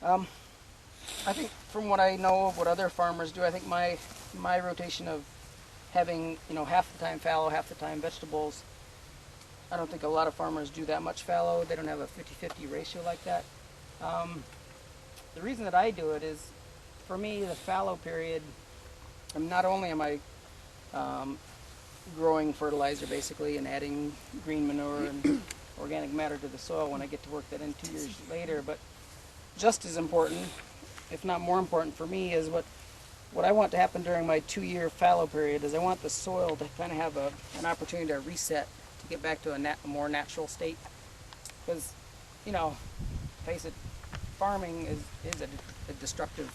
Um, I think from what I know of what other farmers do, I think my rotation of having, half the time fallow, half the time vegetables, I don't think a lot of farmers do that much fallow. They don't have a 50-50 ratio like that. The reason that I do it is, for me, the fallow period, not only am I growing fertilizer basically and adding green manure and organic matter to the soil when I get to work that in 2 years later, but just as important, if not more important for me, is what I want to happen during my 2-year fallow period is I want the soil to kind of have an opportunity to reset, to get back to a more natural state. Because, face it, farming is a destructive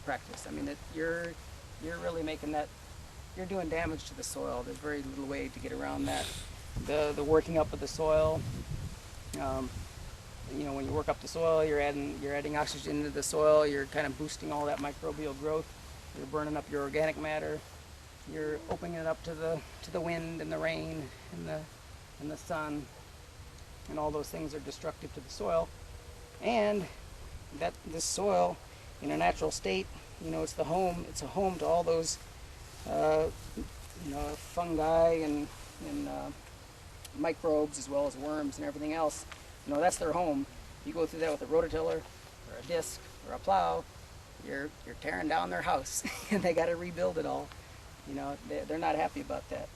practice. I mean, you're really making that, you're doing damage to the soil. There's very little way to get around that. The working up of the soil, when you work up the soil, you're adding oxygen into the soil. You're kind of boosting all that microbial growth. You're burning up your organic matter. You're opening it up to the wind and the rain and the sun, and all those things are destructive to the soil. And that this soil, in a natural state, it's a home to all those fungi and microbes, as well as worms and everything else. That's their home. You go through that with a rototiller or a disc or a plow, you're tearing down their house and they got to rebuild it all. They're not happy about that.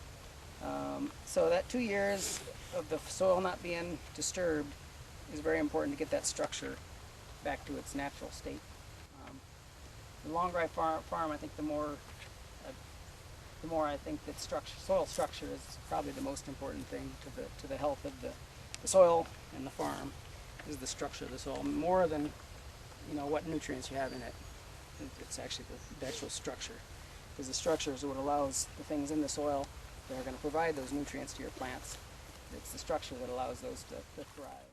So that 2 years of the soil not being disturbed is very important to get that structure back to its natural state. The longer I farm, I think the more I think that soil structure is probably the most important thing to the health of the soil and the farm, is the structure of the soil, more than what nutrients you have in it. It's actually the actual structure, because the structure is what allows the things in the soil that are going to provide those nutrients to your plants. It's the structure that allows those to thrive.